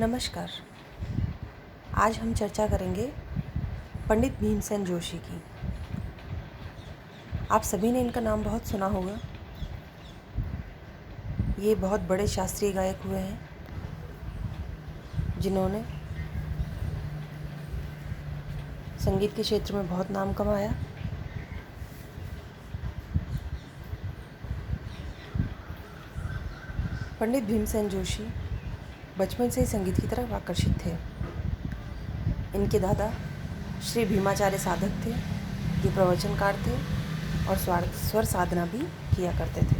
नमस्कार। आज हम चर्चा करेंगे पंडित भीमसेन जोशी की। आप सभी ने इनका नाम बहुत सुना होगा। ये बहुत बड़े शास्त्रीय गायक हुए हैं जिन्होंने संगीत के क्षेत्र में बहुत नाम कमाया। पंडित भीमसेन जोशी बचपन से ही संगीत की तरफ आकर्षित थे। इनके दादा श्री भीमाचार्य साधक थे जो प्रवचनकार थे और स्वर साधना भी किया करते थे।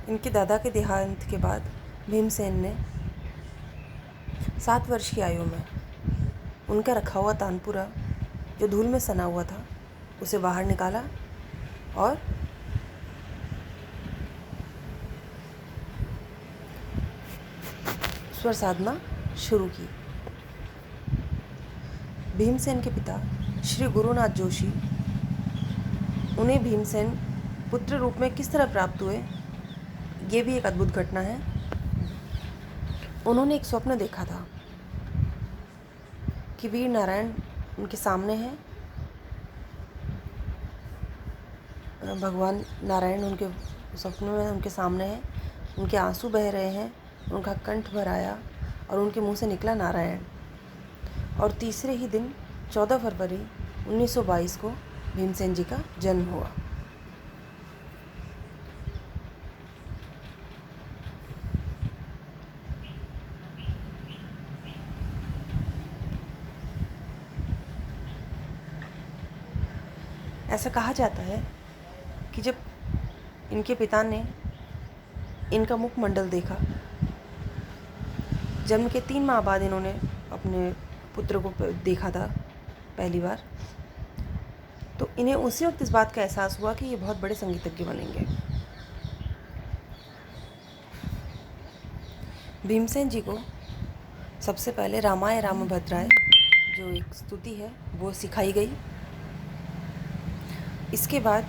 इनके दादा के देहांत के बाद भीमसेन ने 7 वर्ष की आयु में उनका रखा हुआ तानपुरा जो धूल में सना हुआ था उसे बाहर निकाला और स्वर साधना शुरू की। भीमसेन के पिता श्री गुरुनाथ जोशी उन्हें भीमसेन पुत्र रूप में किस तरह प्राप्त हुए, ये भी एक अद्भुत घटना है। उन्होंने एक स्वप्न देखा था कि वीर नारायण उनके सामने हैं, भगवान नारायण उनके स्वप्न में उनके सामने हैं, उनके आंसू बह रहे हैं, उनका कंठ भर आया और उनके मुंह से निकला नारायण। और तीसरे ही दिन 14 फरवरी 1922 को भीमसेन जी का जन्म हुआ। ऐसा कहा जाता है कि जब इनके पिता ने इनका मुखमंडल देखा, जन्म के 3 माह बाद इन्होंने अपने पुत्र को देखा था पहली बार, तो इन्हें उसी वक्त इस बात का एहसास हुआ कि ये बहुत बड़े संगीतज्ञ बनेंगे। भीमसेन जी को सबसे पहले रामाय रामभद्राय जो एक स्तुति है वो सिखाई गई। इसके बाद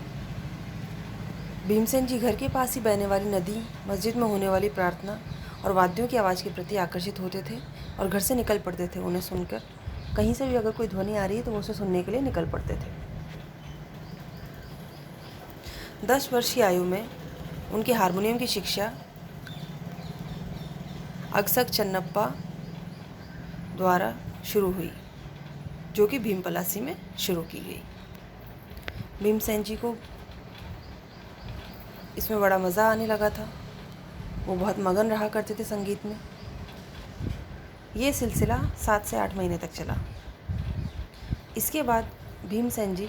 भीमसेन जी घर के पास ही बहने वाली नदी, मस्जिद में होने वाली प्रार्थना और वाद्यों की आवाज़ के प्रति आकर्षित होते थे और घर से निकल पड़ते थे। उन्हें सुनकर कहीं से भी अगर कोई ध्वनि आ रही है तो वो उसे सुनने के लिए निकल पड़ते थे। 10 वर्ष की आयु में उनकी हारमोनियम की शिक्षा अगसक चन्नप्पा द्वारा शुरू हुई, जो कि भीमपलासी में शुरू की गई। भीमसेन जी को इसमें बड़ा मज़ा आने लगा था। वो बहुत मगन रहा करते थे संगीत में। ये सिलसिला 7 से 8 महीने तक चला। इसके बाद भीमसेन जी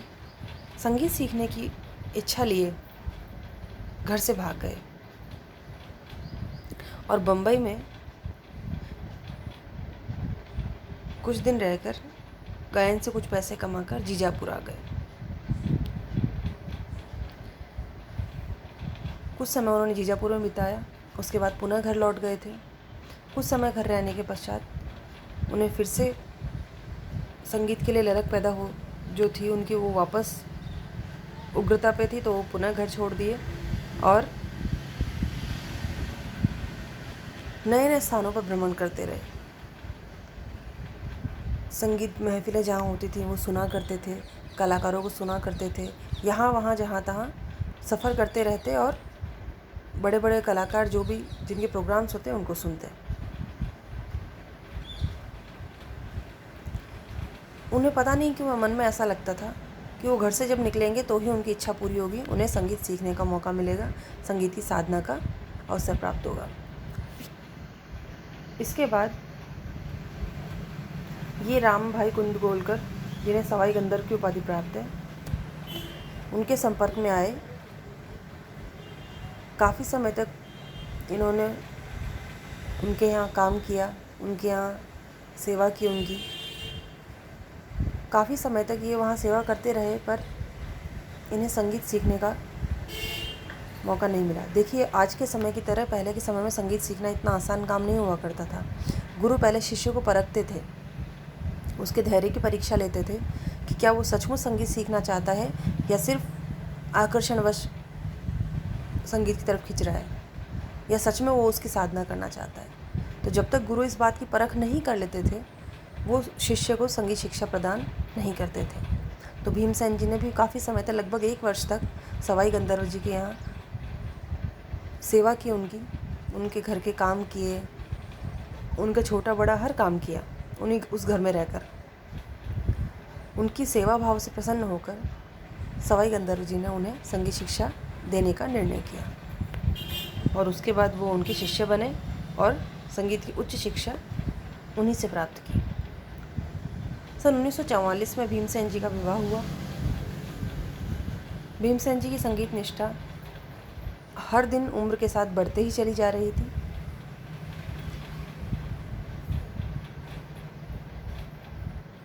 संगीत सीखने की इच्छा लिए घर से भाग गए और बम्बई में कुछ दिन रहकर गायन से कुछ पैसे कमाकर जीजापुर आ गए। कुछ समय उन्होंने जीजापुर में बिताया, उसके बाद पुनः घर लौट गए थे। कुछ समय घर रहने के पश्चात उन्हें फिर से संगीत के लिए ललक पैदा हो जो थी उनकी, वो वापस उग्रता पे थी, तो वो पुनः घर छोड़ दिए और नए नए स्थानों पर भ्रमण करते रहे। संगीत महफिलें जहाँ होती थी वो सुना करते थे, कलाकारों को सुना करते थे, यहाँ वहाँ जहाँ तहाँ सफ़र करते रहते और बड़े बड़े कलाकार जो भी जिनके प्रोग्राम्स होते हैं उनको सुनते। उन्हें पता नहीं क्यों मन में ऐसा लगता था कि वो घर से जब निकलेंगे तो ही उनकी इच्छा पूरी होगी, उन्हें संगीत सीखने का मौका मिलेगा, संगीत की साधना का अवसर प्राप्त होगा। इसके बाद ये राम भाई कुंदगोलकर, जिन्हें सवाई गंधर्व की उपाधि प्राप्त है, उनके संपर्क में आए। काफ़ी समय तक इन्होंने उनके यहाँ काम किया, उनके यहाँ सेवा की उनकी। काफ़ी समय तक ये वहाँ सेवा करते रहे पर इन्हें संगीत सीखने का मौका नहीं मिला। देखिए, आज के समय की तरह पहले के समय में संगीत सीखना इतना आसान काम नहीं हुआ करता था। गुरु पहले शिष्य को परखते थे, उसके धैर्य की परीक्षा लेते थे कि क्या वो सचमुच संगीत सीखना चाहता है या सिर्फ आकर्षणवश संगीत की तरफ खिंच रहा है। या सच में वो उसकी साधना करना चाहता है। तो जब तक गुरु इस बात की परख नहीं कर लेते थे, वो शिष्य को संगीत शिक्षा प्रदान नहीं करते थे। तो भीमसेन जी ने भी काफ़ी समय तक, लगभग 1 वर्ष तक सवाई गंधर्व जी के यहाँ सेवा की, उनके घर के काम किए, उनका छोटा बड़ा हर काम किया उन्हीं उस घर में रहकर। उनकी सेवा भाव से प्रसन्न होकर सवाई गंधर्व जी ने उन्हें संगीत शिक्षा देने का निर्णय किया और उसके बाद वो उनके शिष्य बने और संगीत की उच्च शिक्षा उन्हीं से प्राप्त की। सन 1944 में भीमसेन जी का विवाह हुआ। भीमसेन जी की संगीत निष्ठा हर दिन उम्र के साथ बढ़ते ही चली जा रही थी।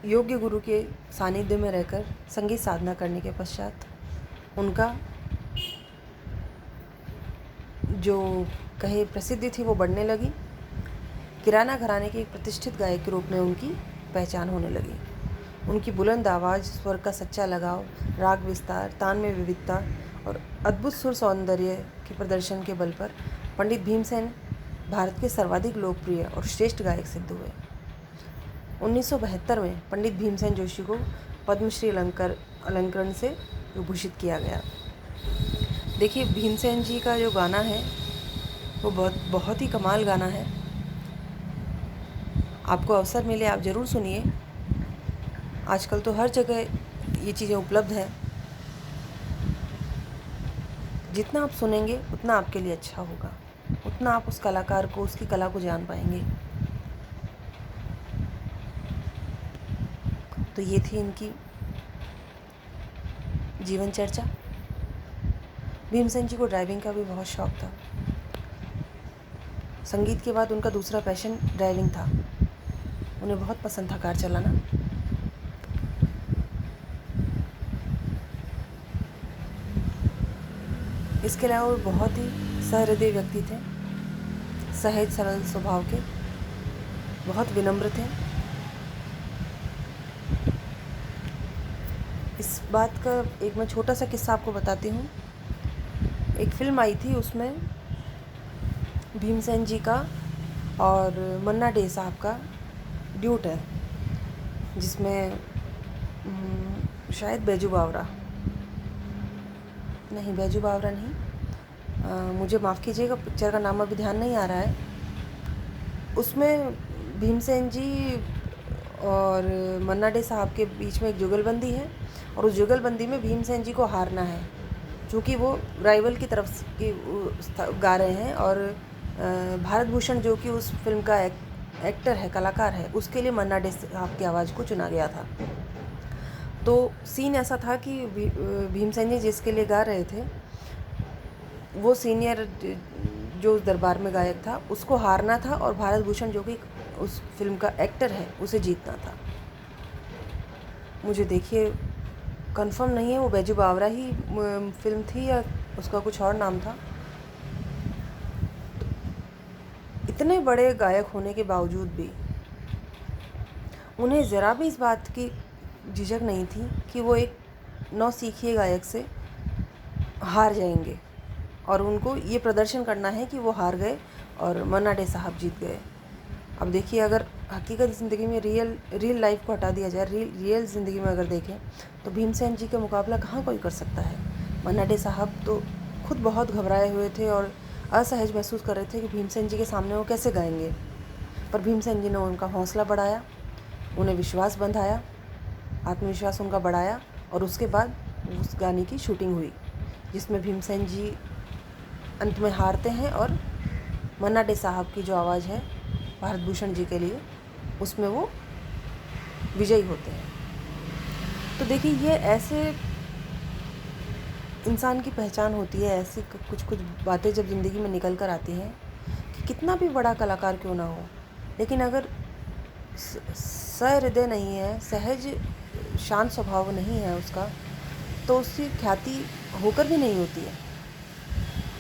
योग्य गुरु के सानिध्य में रहकर संगीत साधना करने के पश्चात उनका जो कहे प्रसिद्धि थी वो बढ़ने लगी। किराना घराने के एक प्रतिष्ठित गायक के रूप में उनकी पहचान होने लगी। उनकी बुलंद आवाज़, स्वर का सच्चा लगाव, राग विस्तार, तान में विविधता और अद्भुत सुर सौंदर्य के प्रदर्शन के बल पर पंडित भीमसेन भारत के सर्वाधिक लोकप्रिय और श्रेष्ठ गायक सिद्ध हुए। 1972 में पंडित भीमसेन जोशी को पद्मश्री अलंकरण से विभूषित किया गया। देखिए, भीमसेन जी का जो गाना है वो बहुत ही कमाल गाना है। आपको अवसर मिले आप ज़रूर सुनिए। आजकल तो हर जगह ये चीज़ें उपलब्ध हैं। जितना आप सुनेंगे उतना आपके लिए अच्छा होगा, उतना आप उस कलाकार को, उसकी कला को जान पाएंगे। तो ये थी इनकी जीवन चर्चा। भीमसेन जी को ड्राइविंग का भी बहुत शौक़ था। संगीत के बाद उनका दूसरा पैशन ड्राइविंग था। उन्हें बहुत पसंद था कार चलाना। इसके अलावा वो बहुत ही सहृदय व्यक्ति थे, सहज सरल स्वभाव के, बहुत विनम्र थे। इस बात का एक मैं छोटा सा किस्सा आपको बताती हूँ। एक फिल्म आई थी, उसमें भीमसेन जी का और मन्ना डे साहब का ड्यूट है, जिसमें शायद बैजू बावरा नहीं, मुझे माफ़ कीजिएगा, पिक्चर का नाम अभी ध्यान नहीं आ रहा है। उसमें भीमसेन जी और मन्ना डे साहब के बीच में एक जुगलबंदी है और उस जुगलबंदी में भीमसेन जी को हारना है, क्योंकि वो राइवल की तरफ की गा रहे हैं और भारत भूषण जो कि उस फिल्म का एक्टर है, कलाकार है, उसके लिए मन्ना डे साहब की आवाज़ को चुना गया था। तो सीन ऐसा था कि भीमसेन जी जिसके लिए गा रहे थे, वो सीनियर जो उस दरबार में गायक था, उसको हारना था और भारत भूषण जो कि उस फिल्म का एक्टर है, उसे जीतना था। मुझे देखिए कंफर्म नहीं है वो बैजू बावरा ही फिल्म थी या उसका कुछ और नाम था। इतने बड़े गायक होने के बावजूद भी उन्हें ज़रा भी इस बात की झिझक नहीं थी कि वो एक नौसीखिए गायक से हार जाएंगे और उनको ये प्रदर्शन करना है कि वो हार गए और मन्ना डे साहब जीत गए। अब देखिए, अगर हकीकत ज़िंदगी में रियल लाइफ को हटा दिया जाए, रियल ज़िंदगी में अगर देखें तो भीमसेन जी का मुकाबला कहाँ कोई कर सकता है। मन्ना डे साहब तो खुद बहुत घबराए हुए थे और असहज महसूस कर रहे थे कि भीमसेन जी के सामने वो कैसे गाएंगे, पर भीमसेन जी ने उनका हौसला बढ़ाया, उन्हें विश्वास बंधाया, आत्मविश्वास उनका बढ़ाया और उसके बाद उस गाने की शूटिंग हुई, जिसमें भीमसेन जी अंत में हारते हैं और मन्ना डे साहब की जो आवाज़ है भारत भूषण जी के लिए, उसमें वो विजयी होते हैं। तो देखिए, ये ऐसे इंसान की पहचान होती है, ऐसी कुछ बातें जब ज़िंदगी में निकल कर आती हैं कि कितना भी बड़ा कलाकार क्यों ना हो, लेकिन अगर सहृदय नहीं है, सहज शांत स्वभाव नहीं है उसका, तो उसकी ख्याति होकर भी नहीं होती है।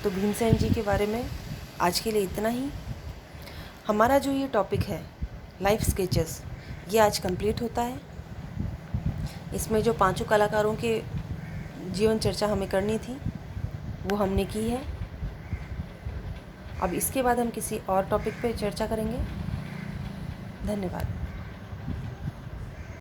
तो भीमसेन जी के बारे में आज के लिए इतना ही। हमारा जो ये टॉपिक है लाइफ स्केचेस, ये आज कंप्लीट होता है। इसमें जो 5 कलाकारों के जीवन चर्चा हमें करनी थी वो हमने की है अब इसके बाद हम किसी और टॉपिक पे चर्चा करेंगे। धन्यवाद।